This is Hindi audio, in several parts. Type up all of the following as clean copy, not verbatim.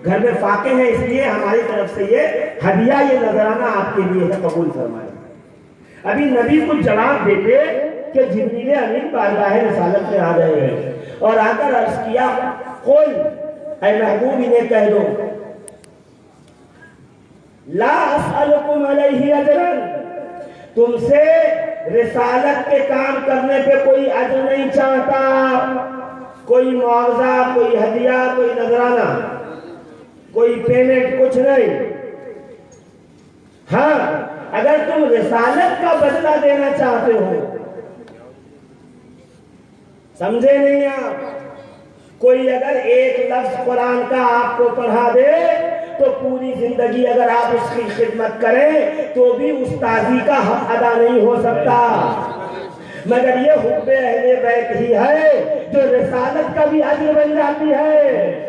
घर में फाके हैं, इसलिए हमारी तरफ से ये हदिया, ये नजराना आपके लिए है, कबूल फरमाए। अभी नबी कुछ जवाब देते कि जिब्रील अमीन बारगाह रिसालत में आ गए हैं और आकर अर्ज किया, कोई ऐ महबूब इन्हें कह दो, ला असअलुकुम अलैहि अजरन, तुमसे रिसालत के काम करने पे कोई अजर नहीं चाहता, कोई मुआवजा, कोई हदिया, कोई नजराना, कोई पेमेंट, कुछ नहीं। हाँ, अगर तुम रिसालत का बदला देना चाहते हो, समझे नहीं आप, कोई अगर एक लफ्ज कुरान का आपको पढ़ा दे तो पूरी जिंदगी अगर आप उसकी खिदमत करें तो भी उस्तादी का हक अदा नहीं हो सकता। मगर ये हुब्बे अहले बैत ही है जो रिसालत का भी अजर बन जाती है।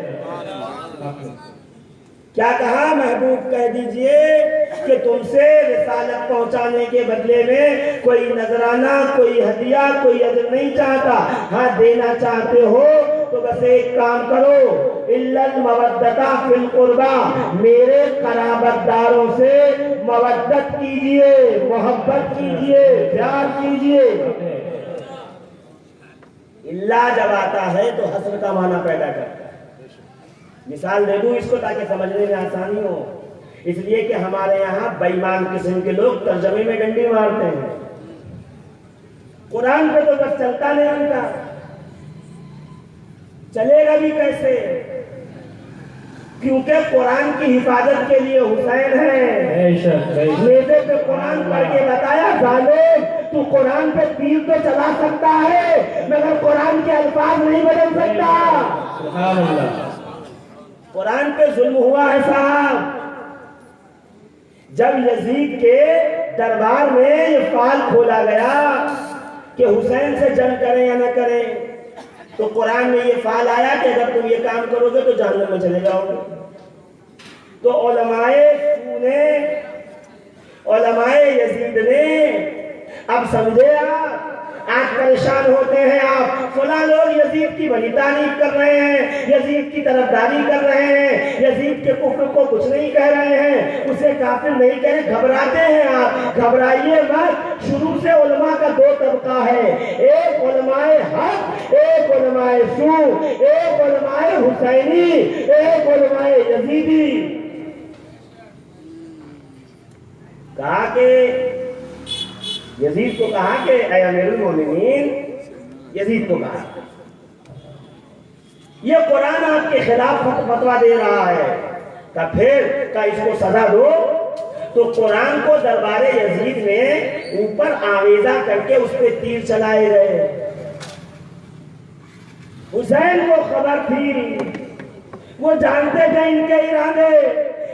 क्या कहा महबूब, कह दीजिए कि तुमसे रिसालत पहुंचाने के बदले में कोई नजराना, कोई हदिया, कोई अजर नहीं चाहता। हाँ, देना चाहते हो तो बस एक काम करो, इल्लल मवद्दता फिल कुर्बा, मेरे कराबतदारों से मवद्दत कीजिए, मोहब्बत कीजिए, प्यार कीजिए। इल्ला जब आता है तो हस्र का माना पैदा करता है। मिसाल दे दूं इसको ताकि समझने में आसानी हो, इसलिए कि हमारे यहाँ बेईमान किस्म के लोग तर्जमे में डंडी मारते हैं, कुरान पे तो बस चलता नहीं उनका, चलेगा भी कैसे, क्योंकि कुरान की हिफाजत के लिए हुसैन है। मेरे पे कुरान पढ़ के बताया, जालिम तू कुरान पे तीर तो चला सकता है मगर कुरान के अल्फाज नहीं बदल सकता। कुरान पे जुल्म हुआ है साहब। जब यजीद के दरबार में ये फाल खोला गया कि हुसैन से जंग करें या न करें, तो कुरान में ये फाल आया कि अगर तुम ये काम करोगे तो जहन्नम में चले जाओगे। तो उलमाए ने, उलमाए यजीद ने, अब समझे आप, आज परेशान होते हैं आप, फलां लोग यजीद की बड़ी तारीफ कर रहे हैं, यजीद की तरफदारी कर रहे हैं, यजीद के कुफ्र को कुछ नहीं कह रहे हैं, उसे काफिर नहीं कह रहे, घबराते हैं आप। घबराइए मत, शुरू से उलमा का दो तबका है, एक उलमाए हक, एक उलमाए सू, एक उलमाए हुसैनी, एक उलमाए यजीदी। कहा कि यजीद को कहा कि ऐ अमीरुल मोमिनीन, यजीद को कहा ये कुरान आपके खिलाफ फतवा दे रहा है, तो फिर का इसको सजा दो। तो कुरान को दरबारे यजीद में ऊपर आवेजा करके उस पर तीर चलाए गए। हुसैन को खबर थी, वो जानते थे इनके इरादे,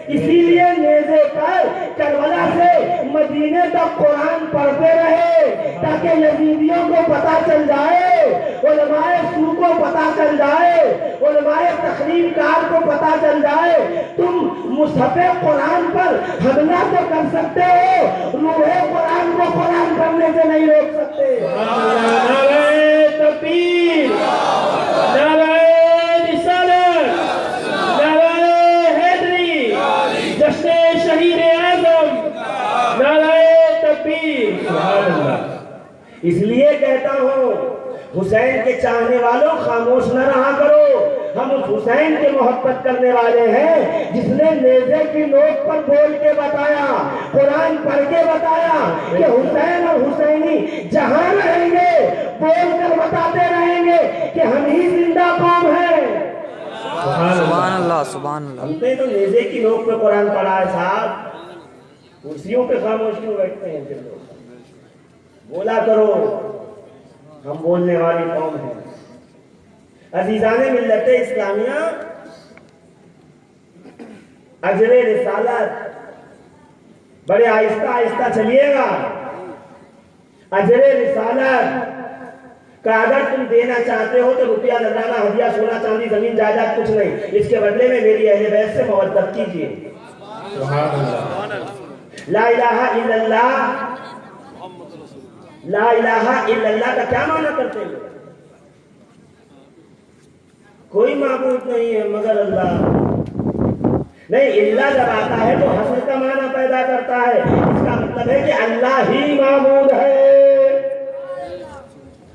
इसीलिए नेज़े पर करबला से मदीने तक कुरान पढ़ते रहे ताकि यजीदियों को पता चल जाए, उलमाए सू को पता चल जाए, उलमाए तकरीरकार को पता चल जाए। तुम मुसहफ़े कुरान पर हमला तो कर सकते हो, रूहे कुरान को कुरान पढ़ने से नहीं रोक सकते। नारे तकबीर, नारे शहीद आज़म, नारे तकबीर। इसलिए कहता हूँ, हुसैन के चाहने वालों खामोश न रहा करो। हम उस हुसैन के मोहब्बत करने वाले हैं जिसने नेज़े की नोक पर बोल के बताया, कुरान पढ़ के बताया कि हुसैन और हुसैनी जहां रहेंगे बोल कर बताते रहेंगे कि हम ही जिंदा कौम है। सुभान अल्लाह, सुभान अल्लाह। हमने तो नेज़े की नोक पे कुरान पढ़ा है साहब, कुर्सियों पे खामोश क्यों बैठते हैं फिर लोग? बोला करो, हम बोलने वाली कौम है। अजीजाने मिल्लत इस्लामिया, अजरे रिसालत बड़े आहिस्ता आहिस्ता चलिएगा। अजरे रिसालत का अगर तुम देना चाहते हो तो रुपया, नजराना, हदिया, सोना चांदी, जमीन जायदाद कुछ नहीं, इसके बदले में मेरी अहले बैत से मवद्दत कीजिए। ला इलाहा इल्लल्लाह, ला इलाहा इल्लल्लाह का क्या माना करते हैं? कोई माबूद नहीं है मगर अल्लाह। नहीं, इल्ला जब आता है तो हसर का माना पैदा करता है। इसका मतलब है कि अल्लाह ही माबूद है,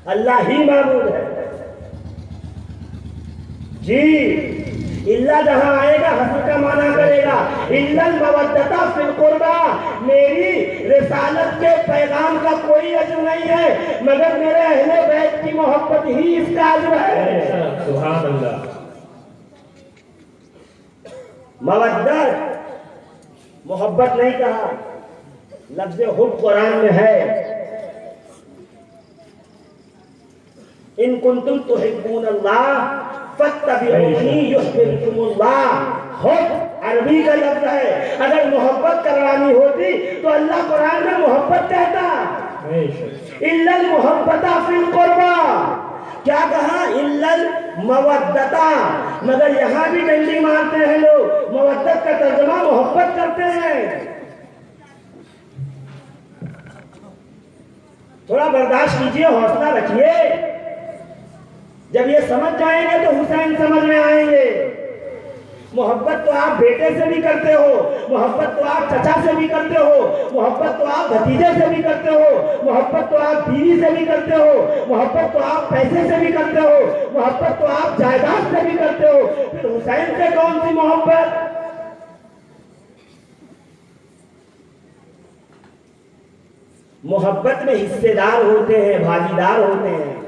अल्लाह ही माबूद है जी। इल्ला जहां आएगा हसर का माना करेगा। इल्लल मवद्दता फिल कुर्बा, मेरी रिसालत के पैगाम का कोई अजर नहीं है मगर मेरे अहले बैत की मोहब्बत ही इसका अजर है। सुभान अल्लाह। मवद्दत मोहब्बत नहीं कहा, लफ्ज़ हुब कुरान में है। इन कुंतुम तुहिब्बून अल्लाह फत्तबिऊनी युहब्बुकुमुल्लाह। हुब अरबी का लफ्ज़ है। अगर मोहब्बत करवानी होती तो अल्लाह कुरान में मोहब्बत कहता। इल्लल मोहब्बता फिल कुर्बा, क्या कहा? इल्लल मवद्दता। मगर यहां भी डंडी मारते हैं लोग, मवद्दत का तर्जुमा मोहब्बत करते हैं। थोड़ा बर्दाश्त कीजिए, हौसला रखिए। जब ये समझ जाएंगे तो हुसैन समझ में आएंगे। मोहब्बत तो आप बेटे से भी करते हो, मोहब्बत तो आप चचा से भी करते हो, मोहब्बत तो आप भतीजे से भी करते हो, मोहब्बत तो आप बीवी से भी करते हो, मोहब्बत तो आप पैसे से भी करते हो, मोहब्बत तो आप जायदाद से भी करते हो। फिर हुसैन से कौन सी मोहब्बत? मोहब्बत में हिस्सेदार होते हैं, भागीदार होते हैं,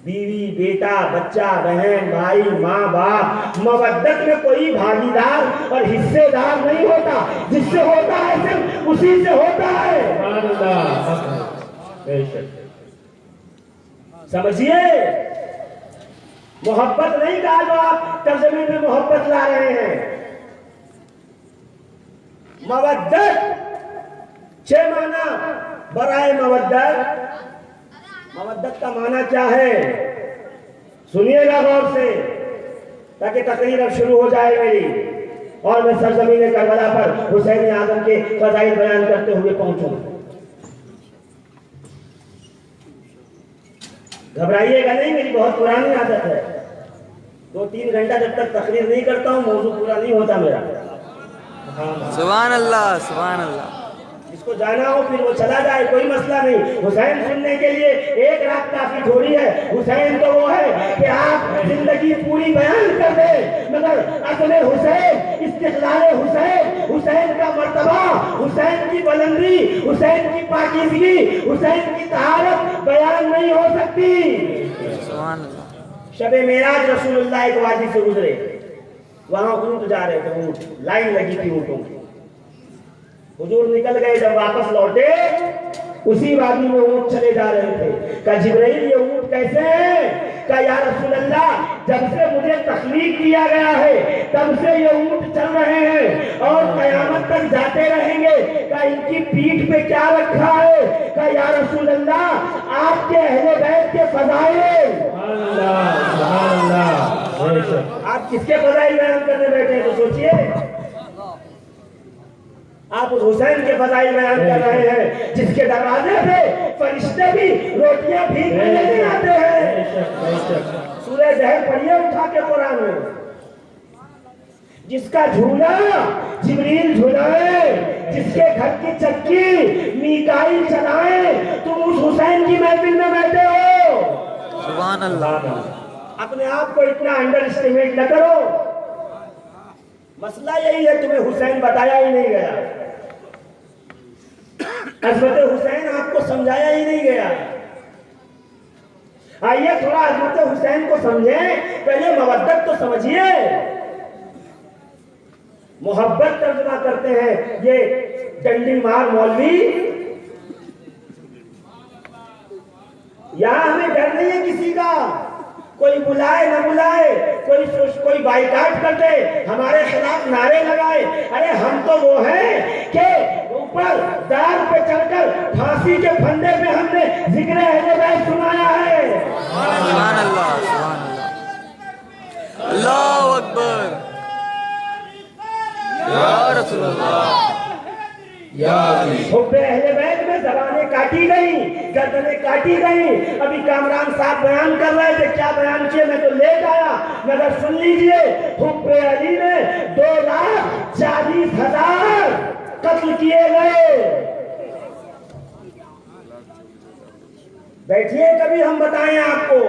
बीवी, बेटा, बच्चा, बहन, भाई, माँ बाप। मवद्दत में कोई भागीदार और हिस्सेदार नहीं होता, जिससे होता है सिर्फ उसी से होता है। समझिए, मोहब्बत नहीं कहा जो आप तर्जुमे में मोहब्बत ला रहे हैं। मवद्दत 6 माना बराए मवद्दत। मवद्दत का माना क्या है? सुनिएगा गौर से, ताकि तकरीर अब शुरू हो जाए मेरी और मैं सरजमीन करबला पर हुसैन आजम के फज़ाइल बयान करते हुए पहुंचूं। घबराइएगा नहीं, मेरी बहुत पुरानी आदत है। 2-3 घंटा जब तक तकरीर नहीं करता हूं मौजू पूरा नहीं होता मेरा। सुभान अल्लाह, सुभान अल्लाह। जिसको जाना हो फिर वो चला जाए, कोई मसला नहीं। हुसैन सुनने के लिए एक रात काफी थोड़ी है। हुसैन तो वो है कि आप जिंदगी पूरी बयान कर दे, मगर असले हुसैन, इस्तिक़लाल हुसैन, हुसैन का मर्तबा, हुसैन की बुलंदी, हुसैन की पाकीज़गी, हुसैन की तहारत बयान नहीं हो सकती। सुभान अल्लाह। शबे मेराज रसूलुल्लाह एक वादी से गुजरे, वहां ऊंट जा रहे थे, ऊंट लाइन लगी थी ऊंटों की। हुजूर निकल गए, जब वापस लौटे उसी वादी में ऊंट चले जा रहे थे। कहा जिब्राइल ये ऊंट कैसे हैं? कहा या रसूल अल्लाह, जब से मुझे तख्लीक किया गया है तब से ये ऊंट चल रहे हैं और कयामत तक जाते रहेंगे। कहा इनकी पीठ पे क्या रखा है? कहा या रसूल अल्लाह, आपके अहले बैत के फज़ाइल। सुभान अल्लाह। आप किसके फज़ाइल बयान करने बैठे हैं? तो सोचिए, आप उस हुसैन के फज़ाइल बयान कर रहे हैं जिसके दरवाजे पे फरिश्ते भी रोटियां भीख में लेने आते हैं। सूरह जहर पढ़िए उठा के कुरान में। जिसका झूला जिब्रील झुलाए, जिसके घर की चक्की मीकाईल चलाए, तुम उस हुसैन की महफिल में बैठे हो। सुभान अल्लाह। अपने आप को इतना अंडर एस्टिमेट न करो। मसला यही है, तुम्हें हुसैन बताया ही नहीं गया, अज़मत हुसैन आपको समझाया ही नहीं गया। आइए थोड़ा अज़मत हुसैन को समझें, पहले मवद्दत तो समझिए। मोहब्बत तर्जुमा करते हैं ये डंडी मार मौलवी। यहां हमें डर नहीं है किसी का, कोई बुलाए न बुलाए, कोई बाइकाट कर दे, हमारे खिलाफ नारे लगाए। अरे हम तो वो हैं कि ऊपर दार पे चढ़कर फांसी के फंदे पे हमने जिक्र अहले बैत सुनाया है। सुभान अल्लाह, सुभान अल्लाह। अल्लाहु अकबर। या रसूल अल्लाह। हुब्बे अहले बैत में ज़बानें काटी गई, गर्दनें काटी गई। अभी कामरान साहब बयान कर रहे थे, क्या बयान किए मैं तो लेट आया, मगर सुन लीजिए। हुब्बे अली में 2,00,000 किए गए। बैठिए, कभी हम बताएं आपको।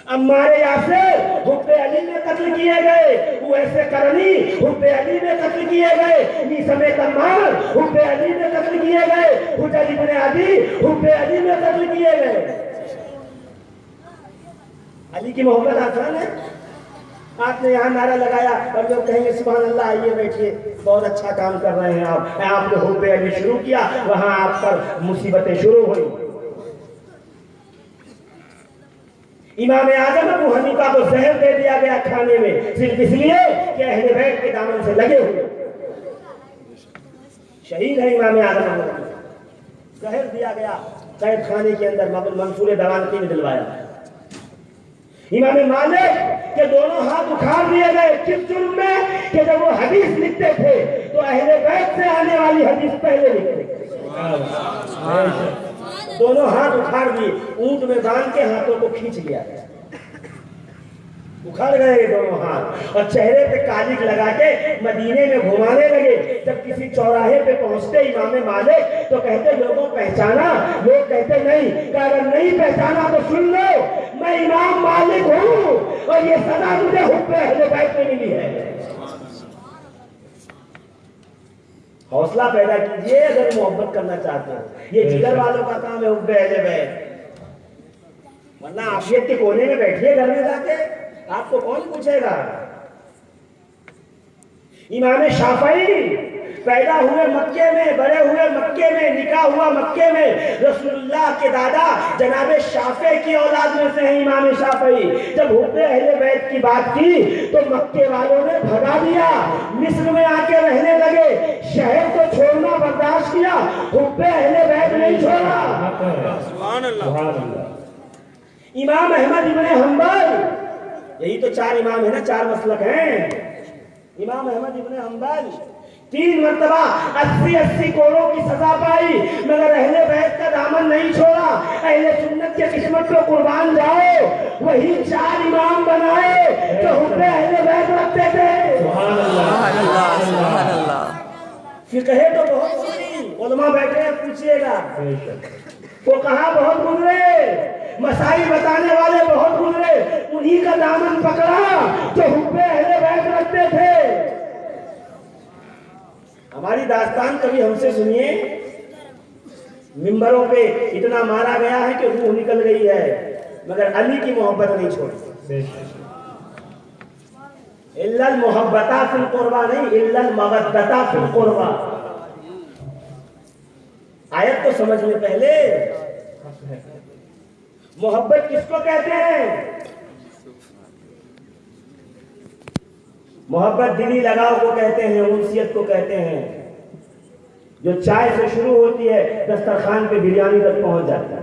अम्मारे यासिर हुब्बे अली में कत्ल किए गए, वैसे करनी हुब्बे अली में कत्ल किए गए, मीसमे तम्मार हुब्बे अली में कत्ल किए गए, हुजैर इब्ने अदी हुब्बे अली में कत्ल किए गए। अली की मोहब्बत आसान है। आपने यहाँ नारा लगाया और लोग कहेंगे सुभान अल्लाह, आइए बैठिए, बहुत अच्छा काम कर रहे हैं आप। आपने हुब्बे अली शुरू किया, वहां आप पर मुसीबतें शुरू हुई। इमाम आजम अबू हनीफा को जहर दे दिया गया खाने में, सिर्फ इसलिए कि अहले बैत के दामन से लगे हुए। शहीद है इमाम आजम अबू हनीफा, जहर दिया गया कैद खाने के अंदर, मंसूर दवानकी ने दिलवाया। इमाम मालिक के दोनों हाथ उखाड़ दिए गए, किस जुर्म में कि जब वो हदीस लिखते थे तो अहले बैत से आने वाली हदीस पहले लिखते। दोनों हाथ उखाड़ दिए, ऊंट में बांध के हाथों को खींच लिया, उखाड़ गए दोनों हाथ, और चेहरे पे कालिक लगा के मदीने में घुमाने लगे। जब किसी चौराहे पे पहुंचते इमाम मालिक तो कहते लोगों पहचाना, लोग कहते नहीं, अगर नहीं पहचाना तो सुन लो, मैं इमाम मालिक हूं और ये सदा मुझे हुब्बे अहले बैत में मिली है। हौसला पैदा कीजिए अगर मोहब्बत करना चाहते हो, ये जिगर वालों का काम है हुब्बे अहले बैत। वरना आफियत के कोने में बैठिए घर में जाके, आपको कौन पूछेगा। इमाम शाफई पैदा हुए मक्के में, बड़े हुए मक्के में, निकाह हुआ मक्के में, रसूलुल्लाह के दादा जनाबे शाफे की औलाद में से हैं इमाम शाफई। जब हुब्बे अहले बैत की बात की तो मक्के वालों ने भगा दिया, मिस्र में आके रहने लगे, शहर को छोड़ना बर्दाश्त किया, हुब्बे अहले बैत नहीं छोड़ा। सुभान अल्लाह। इमाम अहमद इब्ने हंबल, यही तो चार इमाम है ना, चार मसलक हैं। इमाम अहमद इब्ने हंबल 3 मरतबा 80 कोड़ों की सजा पाई, मगर अहले बैत का दामन नहीं छोड़ा। अहले सुन्नत के किस्मत को कुर्बान जाओ, वही 4 इमाम बनाए जो हुब्बे अहले बैत रखते थे। सुभान अल्लाह, सुभान अल्लाह। फिक़ह तो बहुत सुनी, उलमा बैठे हैं, पूछिएगा, वो कहा बहुत गुजरे, मसाई बताने वाले बहुत गुजरे, उन्हीं का दामन पकड़ा जो हुब्बे अहले बैत रखते थे। हमारी दास्तान कभी हमसे सुनिए, मिंबरों पे इतना मारा गया है कि रूह निकल गई है, मगर अली की मोहब्बत नहीं छोड़ी। इल्लल मोहब्बता फिल कुर्बा नहीं, इल्लल मवद्दता फिल कुर्बा। आयत तो समझ में पहले, मोहब्बत किसको कहते हैं? मोहब्बत दिली लगाव को कहते हैं, उनसियत को कहते हैं, जो चाय से शुरू होती है दस्तरखान पे बिरयानी तक पहुंच जाता है।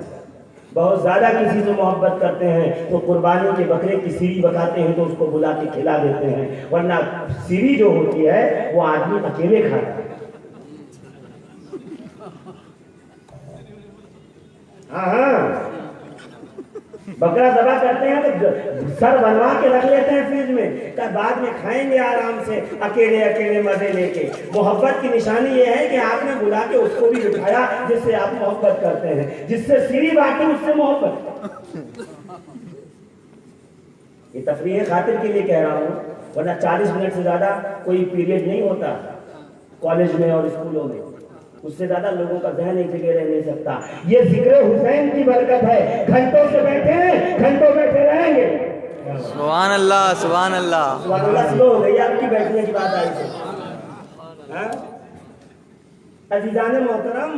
बहुत ज्यादा किसी से मोहब्बत करते हैं तो कुर्बानी के बकरे की सीरी बकाते हैं तो उसको बुला के खिला देते हैं, वरना सीरी जो होती है वो आदमी अकेले खाता है। हाँ, बकरा दबा करते हैं तो सर बनवा के रख लेते हैं फ्रिज में, का बाद में खाएंगे आराम से अकेले अकेले मजे लेके। मोहब्बत की निशानी ये है कि आपने बुला के उसको भी बिठाया जिससे आप मोहब्बत करते हैं, जिससे सीरी बांटी उससे मोहब्बत। ये तफरीह खातिर के लिए कह रहा हूँ, वरना 40 मिनट से ज्यादा कोई पीरियड नहीं होता कॉलेज में और स्कूलों में, उससे ज्यादा लोगों का ज़हन एक जगह रह नहीं सकता। ये जिक्र हुसैन की बरकत है, घंटों से बैठे हैं, घंटों बैठे रहेंगे। सुभान अल्लाह, सुभान अल्लाह। सुभान अल्लाह। स्लो हो गई आपकी बैठने की बात आई थी। अजीजान मोहतरम,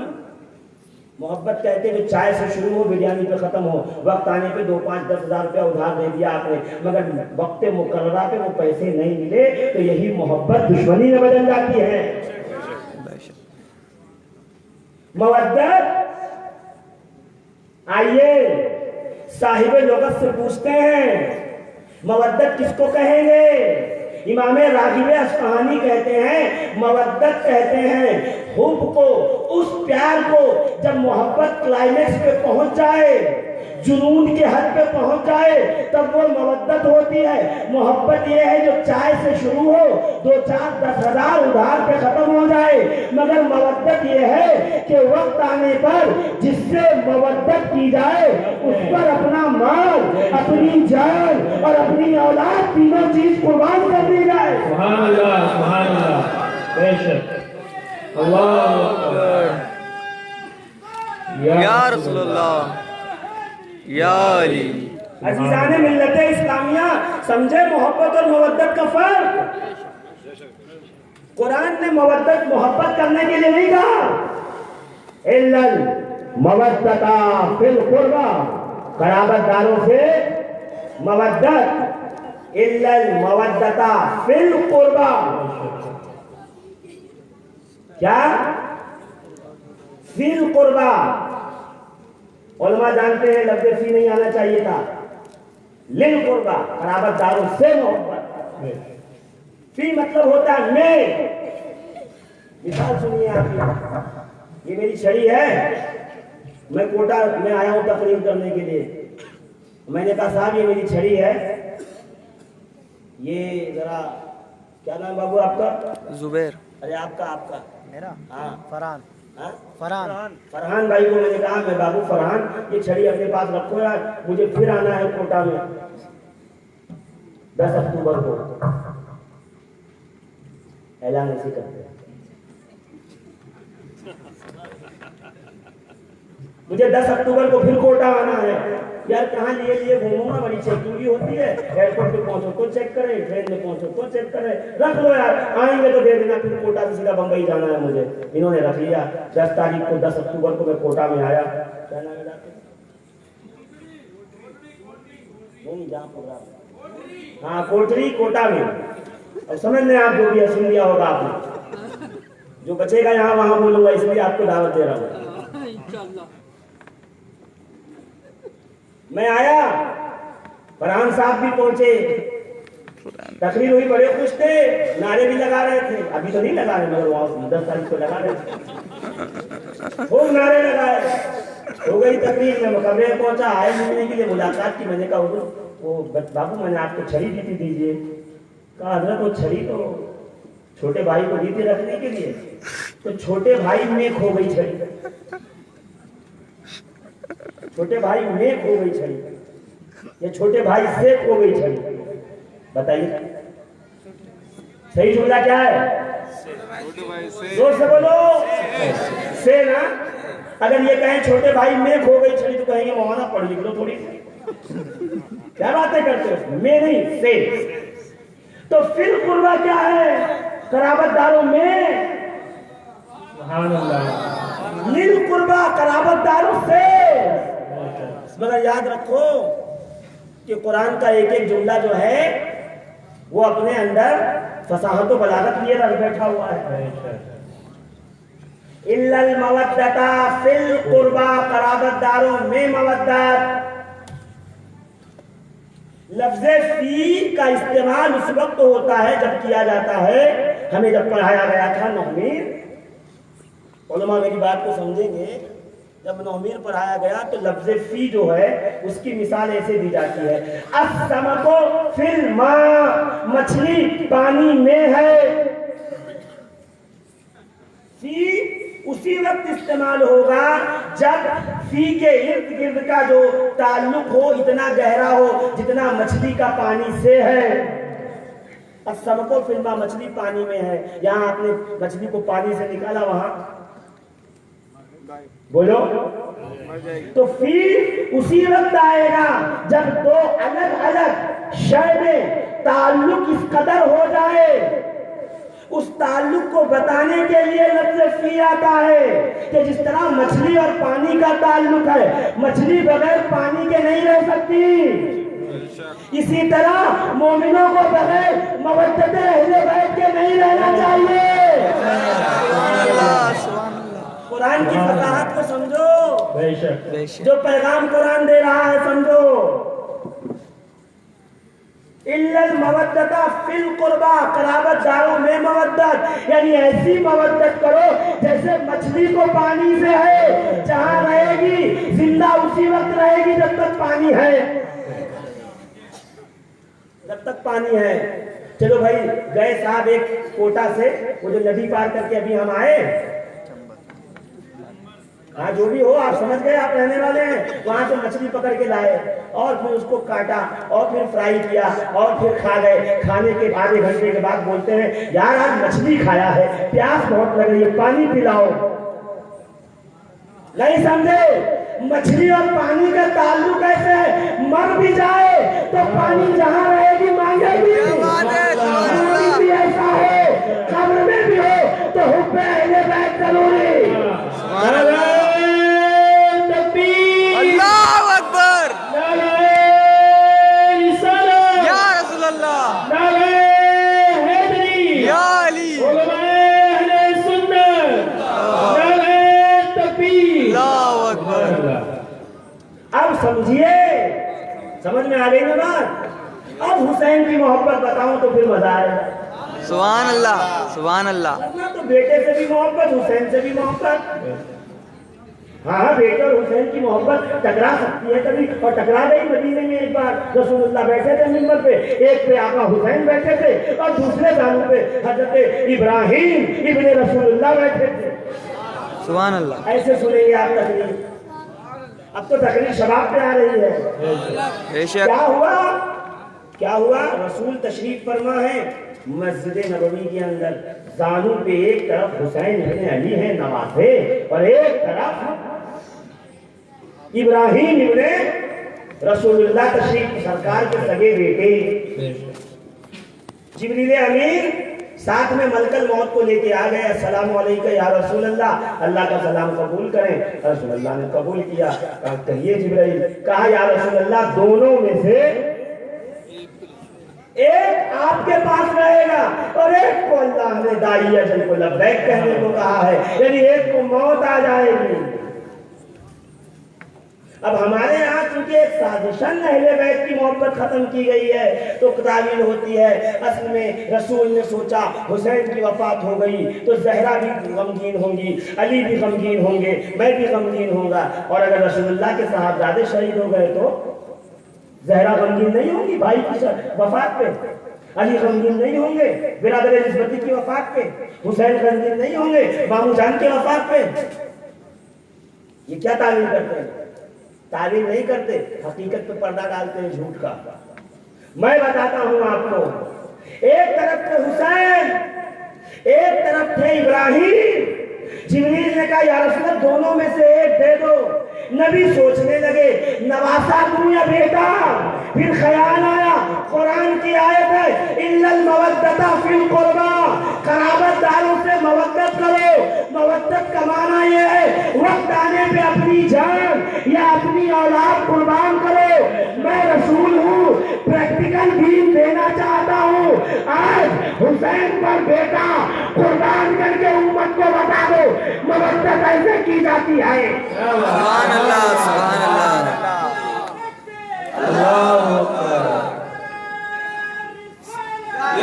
मोहब्बत कहते हैं चाय से शुरू हो बिरयानी पे खत्म हो, वक्त आने पे 2, 5, 10 हज़ार रुपया उधार दे दिया आपने, मगर वक्त मुकर्ररा पे वो पैसे नहीं मिले तो यही मोहब्बत दुश्मनी में बदल जाती है। मवद्दत, आइए साहिबे लुगत से पूछते हैं मवद्दत किसको कहेंगे? इमाम रागिब अस्फहानी कहते हैं मवद्दत कहते हैं हुब को, उस प्यार को जब मोहब्बत क्लाइमेक्स पे पहुंच जाए, जुनून के हद पे पहुंच जाए तब वो मवद्दत होती है। मोहब्बत ये है जो चाय से शुरू हो, 2 4 10 हजार उधार पे खत्म हो जाए। मगर मवद्दत ये है कि वक्त आने पर जिससे मवद्दत की जाए उस पर अपना माल, अपनी जान और अपनी औलाद तीनों चीज कुर्बान कर दी जाए। सुभान अल्लाह, सुभान अल्लाह। बेशक अल्लाह अकबर। या रसूलुल्लाह, या अली। अजीजाने मिल्लत इस्लामिया, समझे मोहब्बत और मवद्दत का फर्क। कुरान ने मवद्दत मोहब्बत करने के लिए नहीं कहा। इल्लल मवद्दता फिल कुर्बा, कराबतदारों से मवद्दत। इल्लल मवद्दता फिल कुर्बा, क्या? फिल कुर्बा। उलमा जानते हैं लफ्ज़ फी नहीं आना चाहिए था। लिल कुर्बा, कराबतदारों से मोहब्बत। फी मतलब होता है मैं। मिसाल सुनिए आप, ये मेरी छड़ी है, मैं कोटा में आया हूं तकरीर करने के लिए। मैंने कहा साहब ये मेरी छड़ी है, ये जरा, क्या नाम बाबू आपका? जुबैर। अरे आपका मेरा? हाँ फरहान। हाँ? फरहान भाई को मैंने कहा, मैं बाबू फरहान, ये छड़ी अपने पास रखो यार, मुझे फिर आना है कोटा में 10 अक्टूबर को। ऐलान ऐसे करते हैं, मुझे 10 अक्टूबर को फिर कोटा आना है यार। कहाँ लिए घूमूंगा, बड़ी चेकिंग होती है। एयरपोर्ट पे पहुंचो तो चेक करें, ट्रेन में पहुंचो तो चेक करें। रख लो यार, आएंगे तो दे देना। फिर कोटा से सीधा बंबई जाना है मुझे। इन्होंने रख लिया। 10 तारीख को 10 अक्टूबर को मैं कोटा में आया। क्या नाम है डॉक्टर? नहीं, जहाँ प्रोग्राम, हाँ कोटरी, कोटा में। अब समझ लें आप, जो भी है सुन लिया होगा आपने। जो बचेगा यहाँ वहां बोलूंगा, इसलिए आपको दावत दे रहा हूँ। मैं आया, फरहान साहब भी पहुंचे, तकरीर हुई, बड़े खुश थे, नारे भी लगा रहे थे। अभी तो नहीं लगा रहे, मगर वहां 10 तारीख को लगा रहे थे, खूब नारे लगाए। हो गई तकरीर में, मुकर्रे पहुंचा, आए मिलने के लिए, मुलाकात की। मैंने कहा वो बाबू मैंने आपको छड़ी दी थी, दीजिए। कहा हजरत वो छड़ी तो छोटे भाई को दी थी रखने के लिए, तो छोटे भाई में खो गई छड़ी। छोटे भाई में खो गई छड़ी, ये छोटे भाई से खो गई छड़ी। बताइए सही जुमला क्या है? जोर से बोलो, से ना। अगर ये कहें छोटे भाई में खो गई छड़ी, तो कहेंगे मौलाना पढ़ लिख लो थोड़ी। क्या बातें करते हो? में नहीं, से। तो फिर कुर्बा क्या है? कराबतदारों में। सुभान अल्लाह। लिल कुर्बा, कराबतदारों से। मगर याद रखो कि कुरान का एक एक जुमला जो है वो अपने अंदर फसाहत और बलागत लिए रख बैठा हुआ है। इल्लल मवद्दता फिल कुर्बा, कराबतदारों में मवद्दत। लफ्ज़े फी का इस्तेमाल उस वक्त होता है जब किया जाता है, हमें जब पढ़ाया गया था नौमीर, उलमा मेरी बात को समझेंगे, जब नौमीर पढ़ाया गया तो लफ्ज़ फी जो है उसकी मिसाल ऐसे दी जाती है, अस्समको फिल मा, मछली पानी में है। फी उसी वक्त इस्तेमाल होगा जब फी के इर्द गिर्द का जो ताल्लुक हो इतना गहरा हो जितना मछली का पानी से है। अस्समको फिल मा, मछली पानी में है। यहाँ आपने मछली को पानी से निकाला, वहां बोलो, तो फिर उसी वक्त आएगा जब दो अलग अलग शय में ताल्लुक इस कदर हो जाए, उस ताल्लुक को बताने के लिए लफ्ज़ फी आता है कि जिस तरह मछली और पानी का ताल्लुक है, मछली बगैर पानी के नहीं रह सकती, इसी तरह मोमिनों को बगैर मवद्दत अहले बैत के नहीं रहना चाहिए। कुरान की फसाहत को समझो, बेशक। जो पैगाम कुरान दे रहा है समझो। इल्लल मवद्दता फिल कुर्बा, कराबत दारों में मवद्दत, यानी ऐसी मवद्दत करो जैसे मछली को पानी से है, जहां रहेगी जिंदा उसी वक्त रहेगी जब तक पानी है, जब तक पानी है। चलो भाई, गए साहब एक कोटा से, वो जो नदी पार करके अभी हम आए, हाँ जो भी हो आप समझ गए, आप रहने वाले हैं, वहां से मछली पकड़ के लाए और फिर उसको काटा और फिर फ्राई किया और फिर खा गए। खाने के आधे घंटे के बाद बोलते हैं यार आज मछली खाया है, प्यास बहुत लग रही है, पानी पिलाओ। नहीं समझे, मछली और पानी का ताल्लुक ऐसे है, मर भी जाए तो पानी जहां रहेगी मांगेगी। भी ऐसा है, कब्र में भी हो तो हुक्म अहले बैत जरूरी। अल्लाह अकबर, या रसूल अल्लाह, या अली, अल्लाह अकबर। अब समझिए, समझ में आ गई ना बात। अब हुसैन की मोहब्बत बताऊं तो फिर मजा आएगा। सुभान अल्लाह, सुभान अल्लाह। अपना तो बेटे से भी मोहब्बत, हुसैन से भी मोहब्बत। हाँ, बेटे और हुसैन की मोहब्बत टकरा सकती है कभी, और टकरा गई। मदीने में एक बार रसूलुल्लाह बैठे थे मिंबर पे, एक पे आका हुसैन बैठे थे और दूसरे दानू पे हजरत इब्राहिम इब्ने रसूलुल्लाह बैठे थे। सुभान अल्लाह। ऐसे सुनेंगे आप तकरीर। अब तो तकरीर शबाब पे आ रही है। बेशक। क्या हुआ, क्या हुआ? रसूल तशरीफ फरमा है मस्जिद नबवी के अंदर, जानू पे एक तरफ हुसैन इब्ने अली है नवासे, और एक तरफ इब्राहिम इब्ने रसूलुल्लाह तशरीफ, सरकार के सगे बेटे। जिब्रील अमीन साथ में मलकल मौत को लेके आ गए। अस्सलाम वालेकुम या रसूल अल्लाह, अल्लाह का सलाम कबूल करें। रसूल अल्लाह ने कबूल किया। कहिए जिब्राइल, कहा या रसूल अल्लाह दोनों में से एक आपके पास रहेगा और एक को अल्लाह ने दाई अजल को लब्बैक कहने को कहा है, यानी एक को मौत आ जाएगी। अब हमारे यहाँ चूंकि एक साजिशन अहले बैत की मोहब्बत खत्म की गई है तो तावील होती है। असल में रसूल ने सोचा हुसैन की वफात हो गई तो जहरा भी गमगीन होंगी, अली भी गमगीन होंगे, मैं भी गमगीन होऊंगा, और अगर रसूलुल्लाह के साहबजादे शहीद हो गए तो जहरा गमगीन नहीं होंगी भाई की वफात पे, अली गमगीन नहीं होंगे बिरादर निस्बती की वफात पे, हुसैन गमगीन नहीं होंगे मामू जान की वफात पे। ये क्या तावील करते हैं? तावील नहीं करते, हकीकत पे पर्दा डालते हैं झूठ का। मैं बताता हूं आपको, एक तरफ थे हुसैन, एक तरफ थे इब्राहिम। जिब्रील ने कहा या रसूल दोनों में से एक दे दो। नबी सोचने लगे नवासा दूं या बेटा, फिर ख्याल आया कुरान की आयत है इल्लल मवद्दता फिल कुर्बा, कराबतदारों से मवद्दत करो। मवद्दत का माना यह है वक्त आने पे अपनी जान या अपनी औलाद कुर्बान करो। मैं रसूल हूँ, प्रैक्टिकल दीन देना चाहता हूँ। आज हुसैन पर बेटा कुर्बान करके उम्मत को बता दो मवद्दत ऐसे की जाती है। सुभान अल्लाह, सुभान अल्लाह।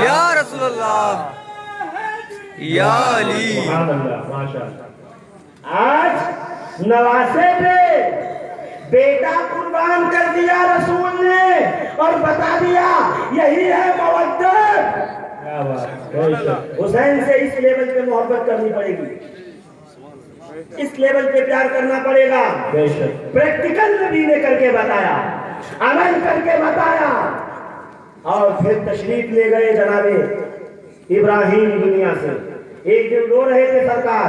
या रसूल अल्लाह, या अली। सुभान अल्लाह, माशाअल्लाह। आज नवासे पे बेटा कुर्बान कर दिया रसूल ने और बता दिया यही है मवद्दत। क्या बात। हुसैन से इस लेवल पे मोहब्बत करनी पड़ेगी, इस लेवल पे प्यार करना पड़ेगा। प्रैक्टिकल नबी ने करके बताया, अमल करके बताया, और फिर तशरीफ ले गए जनाबे इब्राहिम दुनिया से। एक दिन रो रहे थे सरकार,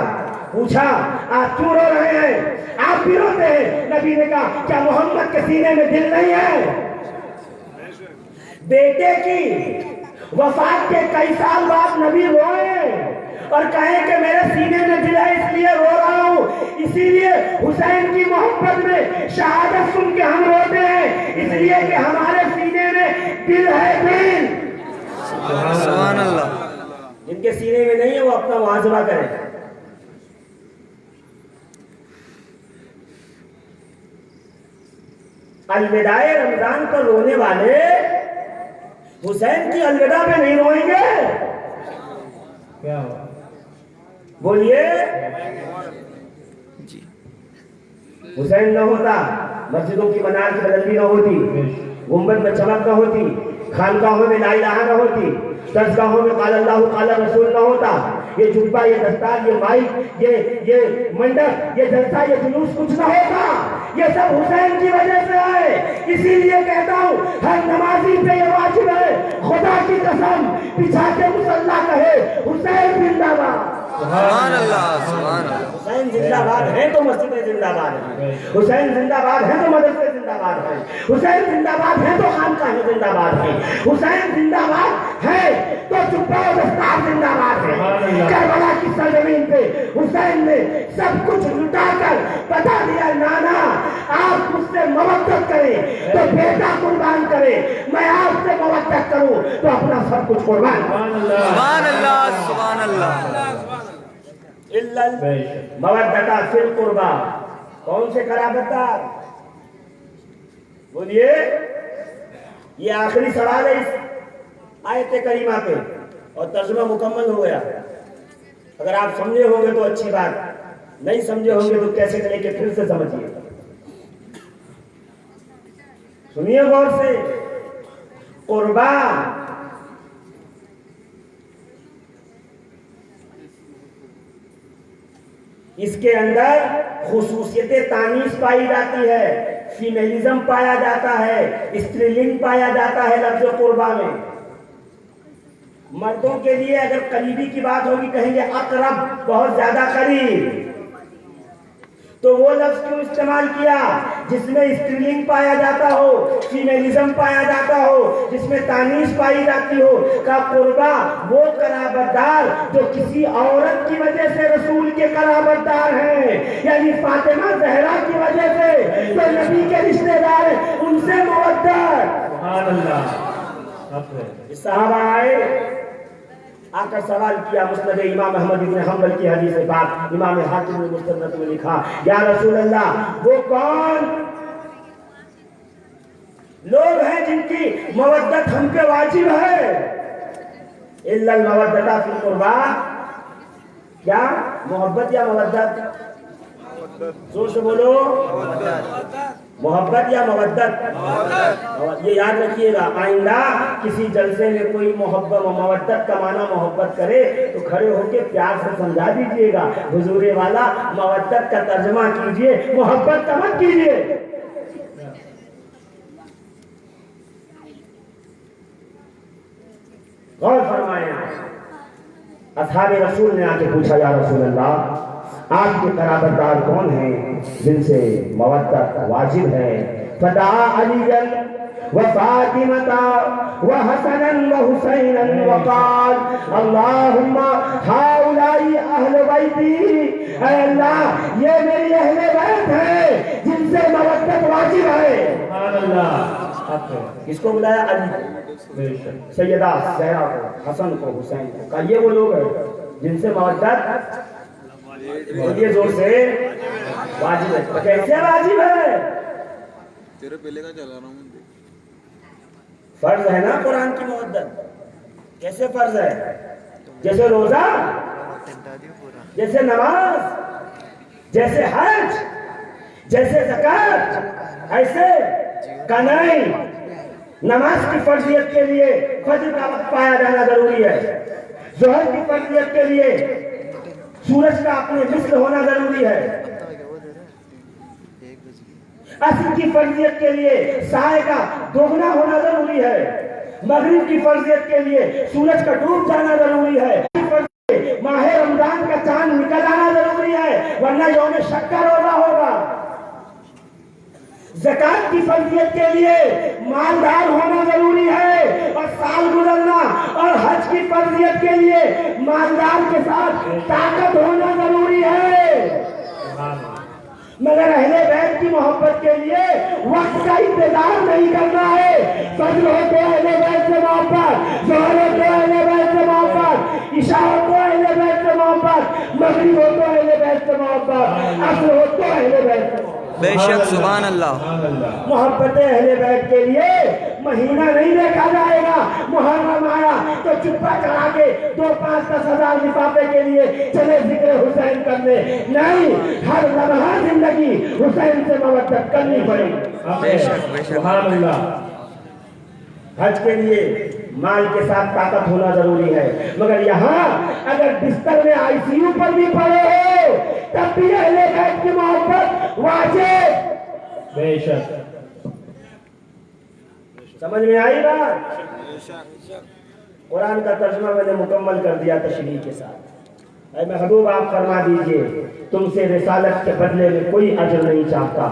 पूछा आप क्यों रो रहे हैं? आप भी रोते हैं? नबी ने कहा क्या मोहम्मद के सीने में दिल नहीं है? बेटे की वफात के कई साल बाद नबी रोए और कहे कि मेरे सीने में दिल है इसलिए रो रहा हूँ। इसीलिए हुसैन की मोहब्बत में शहादत सुन के हम रोते हैं, इसलिए कि हमारे सीने में दिल है। दिल सुभान अल्लाह। जिनके सीने में नहीं है वो अपना मुआजरा करें। अलविदाए रमजान पर रोने वाले हुसैन की अलविदा पे नहीं रोएंगे? क्या हुआ? बोलिए। जी हुसैन न होता, मस्जिदों की मीनार की बुलंदी न होती, गुंबद में चमक न होती, खानकाहों में ला इलाहा न होती, दरगाहों में काला अल्लाह काला रसूल न होता, ये जुब्बा, ये दस्तार, ये माइक, ये मंडप, ये जलसा, ये जुलूस कुछ न होता। ये सब हुसैन की वजह से है। इसीलिए कहता हूँ हर नमाजी पे ये वाजिब है, खुदा की कसम बिछा के मुसल्ला कहे हुसैन जिंदाबाद। सुभान अल्लाह, सुभान अल्लाह। हुसैन जिंदाबाद है तो मस्जिदें जिंदाबाद है, हुसैन जिंदाबाद है तो मदरसे जिंदाबाद है, हुसैन जिंदाबाद है तो खानकाहें जिंदाबाद है, हुसैन जिंदाबाद है तो जुब्बा और दस्तार जिंदाबाद है। करबला की सरजमीन पे हुसैन ने सब कुछ लुटाकर बता दिया, नाना आप मुझसे मवक्कत करें तो बेटा कुर्बान करे, मैं आपसे मवक्कत करूं तो अपना सब कुछ कुर्बान। सुभान अल्लाह, सुभान अल्लाह। मवद्दता फिल कुर्बा, कौन से कराबतदार? बोलिए। ये आखिरी सवाल है इस आयत करीमा पे और तर्जुमा मुकम्मल हो गया। अगर आप समझे होंगे तो अच्छी बात, नहीं समझे होंगे तो कैसे लेके फिर से समझिए, सुनिए गौर से। कुर्बा इसके अंदर खुसूसियत तानीस पाई जाती है, फीमेलिज्म पाया जाता है, स्त्रीलिंग पाया जाता है लफ्ज़ कुर्बा में। मर्दों के लिए अगर करीबी की बात होगी कहेंगे अकरब, बहुत ज्यादा करीब। तो वो लफ्ज क्यों इस्तेमाल किया जिसमें स्त्रीलिंग पाया जाता हो, फीमेलिज्म पाया जाता हो, जिसमें तानीस पाई जाती हो? का कुर्बा वो कराबतदार जो किसी औरत की वजह से रसूल के कराबतदार हैं, यानी फातिमा जहरा की वजह से जो नबी के रिश्तेदार हैं, उनसे मवद्दत। सहाबा आए, आकर सवाल किया, मुस्नद इमाम अहमद इब्न हंबल की हदीस पाक, इमाम हाकिम ने मुस्तदरक में लिखा, या रसूल अल्लाह वो कौन लोग हैं जिनकी मवद्दत हम पे वाजिब है? इल्लल मवद्दता फिल कुर्बा, क्या मोहब्बत या मवद्दत? जोर से बोलो, मोहब्बत या मवद्दत? ये याद रखिएगा, आइंदा किसी जलसे में कोई मोहब्बत मवद्दत का माना मोहब्बत करे तो खड़े होके प्यार से समझा दीजिएगा, हुजूरे वाला मवद्दत का तर्जमा कीजिए, मोहब्बत का मत कीजिए। गौर फरमाए। असहाबे रसूल ने आके पूछा, या रसूल अल्लाह आपके कराबतदार कौन हैं जिनसे मवद्दत वाजिब है? फदा अलीयन व फातिमता व हसनन व हुसैनन व क़ाल अल्लाहुम्मा हाउलाई अहले बैती, ऐ अल्लाह ये मेरी अहले बैत है जिनसे मवद्दत वाजिब है। सुभान अल्लाह। किसको बुलाया? अली, सैयदा ज़हरा को, हसन को, हुसैन को, का ये वो लोग हैं जिनसे मवद्दत, बोलिए जोर से, वाजिब है। तो कैसे वाजिब है? तेरे पहले का चला रहा हूँ, फर्ज है ना कुरान की मवद्दत। कैसे फर्ज है? जैसे रोजा, जैसे नमाज, जैसे हज, जैसे ज़कात, ऐसे कनाई। नमाज की फर्जियत के लिए फजर का वक्त पाया जाना जरूरी है, जोहर की फर्जियत के लिए सूरज का अपने मिस्र होना जरूरी है, असर की फर्जियत के लिए साए का दोगुना होना जरूरी है, मगरिब की फर्जियत के लिए सूरज का डूब जाना जरूरी है, माह रमजान का चांद निकल आना जरूरी है, वरना यौम शक का रोजा होगा। ज़कात की फर्जियत के लिए मालदार होना जरूरी है और साल गुजरना, और हज की फर्जियत के लिए मालदार के साथ ताकत होना जरूरी है। मगर अहले बैत की मोहब्बत के लिए वक्त का इंतजार नहीं करना है। फज्र हो तो अहले बैत से मोहब्बत, ज़ोहर हो तो अहले बैत से मोहब्बत, इशा हो तो अहले बैत से मोहब्बत, मगरिब हो तो अहले बैत से मोहब्बत, असर हो तो अहले बैत से मोहब्बत। बेशक सुभान अल्लाह। मोहब्बत अहले बैत के लिए महीना नहीं देखा जाएगा। मुहर्रम आया तो चुप्पा करा के 2, 5, 10 हजार लिफाफे के लिए चले जिक्र हुसैन करने, नहीं, हर लम्हा जिंदगी हुसैन से मोहब्बत करनी पड़ेगी। बेशक बेशक। हज के लिए माल के साथ ताकत होना जरूरी है, मगर यहाँ अगर बिस्तर में आईसीयू पर भी पड़े हो तब भी अहले बैत की मोहब्बत वाजिब। बेशक। समझ में आई बात? कुरान का तर्जुमा मैंने मुकम्मल कर दिया तशरीह के साथ। ऐ महबूब आप फरमा दीजिए, तुमसे रिसालत के बदले में कोई अजर नहीं चाहता,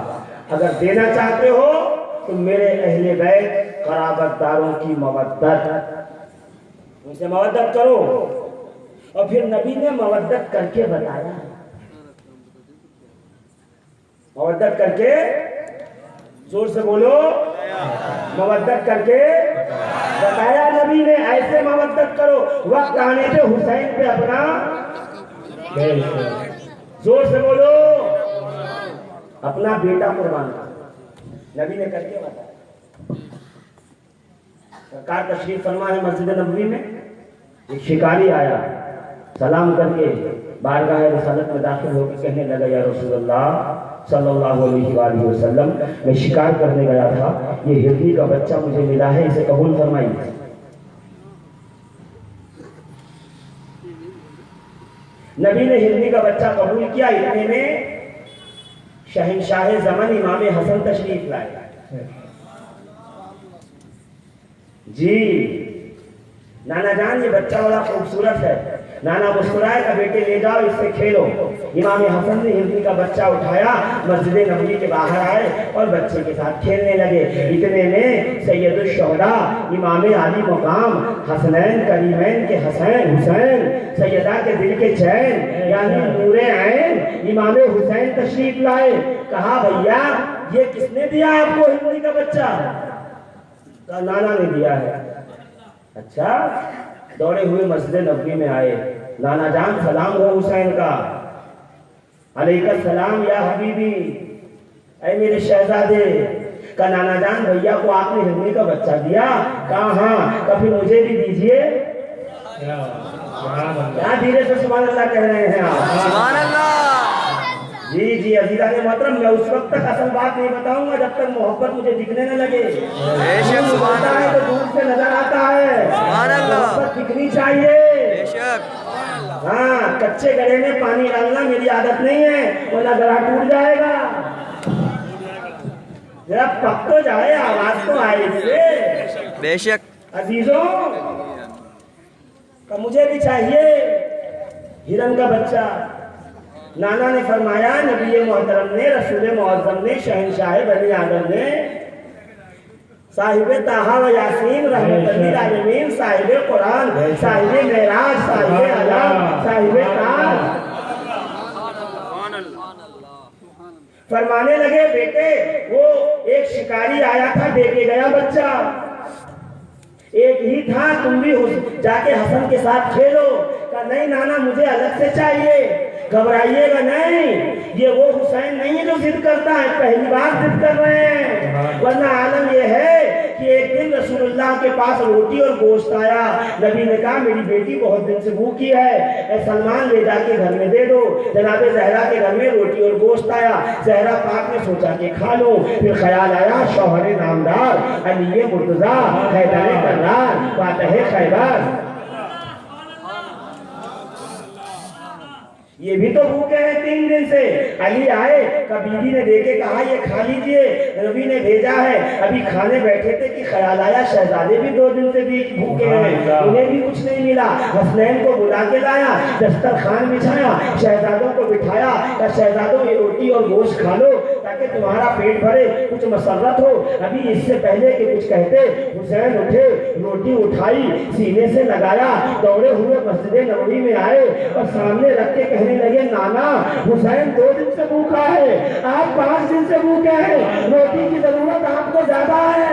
अगर देना चाहते हो तो मेरे अहले बैत क़राबतदारों की मवद्दत, उनसे मवद्दत करो। और फिर नबी ने मवद्दत करके बताया, मवद्दत करके, जोर से बोलो, मवद्दत करके बताया नबी ने। ऐसे मवद्दत करो, वक्त आने पे हुसैन पे अपना, जोर से बोलो, अपना बेटा कुर्बान कर, नबी ने करके बताया। सरकार तशरीफ फरमा है मस्जिद नबवी में, एक शिकारी आया, सलाम करके बारगाह रिसालत में दाखिल होकर कहने लगा, या रसूलल्लाह सल्लल्लाहु अलैहि वसल्लम, मैं शिकार करने गया था, ये हिरनी का बच्चा मुझे मिला है, इसे कबूल फरमाइए। नबी ने हिरनी का बच्चा कबूल किया। इतने में शहंशाह ज़मान इमाम हसन तशरीफ लाए। जी नाना जान, ये बच्चा बड़ा खूबसूरत है, नाना मुस्कुराए का बेटे ले जाओ, इससे खेलो। इमाम हसन ने हिरनी का बच्चा उठाया, मस्जिद नबवी के बाहर आए और बच्चे के साथ खेलने लगे। इतने में सैयदुल शुहदा इमाम आली मुकाम हसनैन करीमैन के हुसैन, सैयदा के दिल के चैन यानी नूरे ऐन इमाम हुसैन तशरीफ लाए। कहा, भैया ये किसने दिया आपको हिरनी का बच्चा? कहा, नाना ने दिया है। अच्छा, दौड़े हुए मस्जिद नबवी में आए, नाना जान सलाम हो हुसैन का। अलैका सलाम या हबीबी, ऐ मेरे शहजादे। का नाना जान, भैया को आपने हिरनी का बच्चा दिया? कहा हाँ। कभी मुझे भी दीजिए। क्या धीरे से सुभान अल्लाह कह रहे हैं आप? सुभान अल्लाह। जी जी अजीजा ने मोहतरम, मैं उस वक्त तक असल बात नहीं बताऊंगा जब तक मोहब्बत मुझे दिखने न लगे। बेशक सुभान है तो दूर से नजर आता है, सुभान अल्लाह। मोहब्बत दिखनी चाहिए। बेशक। हाँ, कच्चे गले में पानी डालना मेरी आदत नहीं है, वरना गला टूट जाएगा। जरा पक तो जाए, आवाज तो आए इससे। बेशक। अजीजों का मुझे भी चाहिए हिरन का बच्चा। नाना ने फरमाया, नबी मोहतरम ने, रसूल मुअज़्ज़म ने, शहंशाह बनी आदम ने, साहिब ताहा व यासीन रहमतुल लिल आलमीन, साहिब कुरान, साहिब मेराज, साहिब अलम, साहिब ताज फरमाने लगे, बेटे वो एक शिकारी आया था, देके गया बच्चा, एक ही था, तुम भी जाके हसन के साथ खेलो। कहा नहीं नाना, मुझे अलग से चाहिए। घबराइएगा नहीं, ये वो हुसैन नहीं है जो जिद करता है, पहली बार जिद कर रहे हैं। वरना आलम ये है कि एक दिन रसूलुल्लाह के पास रोटी और गोश्त आया। नबी ने कहा, मेरी बेटी बहुत दिन से भूखी है, सलमान ले जाके घर में दे दो। जनाबे ज़हरा के घर में रोटी और गोश्त आया। ज़हरा पाक ने सोचा कि खा लो, फिर ख्याल आया, शौहर नामदार अली मुर्तज़ा हैदर कर्रार फातह खैबर, ये भी तो भूखे हैं 3 दिन से। अली आए, बीबी ने देखे, कहा ये खा लीजिए, नबी ने भेजा है। अभी खाने बैठे थे कि ख्याल आया, शहजादे भी 2 दिन से भी भूखे हैं, उन्हें भी कुछ नहीं मिला। हसनैन को बुला के लाया, दस्तरखान बिछाया, शहजादों को बिठाया, कहा शहजादों ये रोटी और गोश्त खा लो ताकि तुम्हारा पेट भरे, कुछ मसरत हो। अभी इससे पहले कि कुछ कहते, हुसैन उठे, रोटी उठाई, सीने से लगाया, दौड़े हुए मस्जिद नबवी में आए और सामने रख के कहने लगे, नाना हुसैन 2 दिन से भूखा है, आप 5 दिन से भूखे हैं, रोटी की जरूरत आपको ज्यादा है।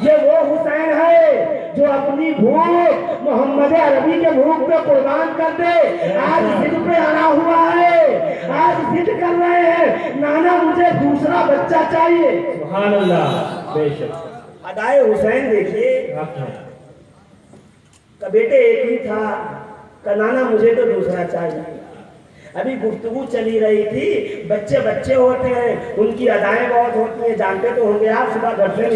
ये वो हुसैन है जो अपनी भूख मोहम्मद अरबी के भूख पे कुर्बान कर दे, आज जिद पे अड़ा हुआ है, आज जिद कर रहे हैं नाना मुझे दूसरा बच्चा चाहिए। सुभान अल्लाह, बेशक अदाए हुसैन देखिए, हक है। का बेटे एक ही था, का नाना मुझे तो दूसरा चाहिए। अभी गुफ्तगू चली रही थी, बच्चे बच्चे होते हैं, उनकी अदाएं बहुत होती हैं, जानते तो होंगे आप, सुबह घर से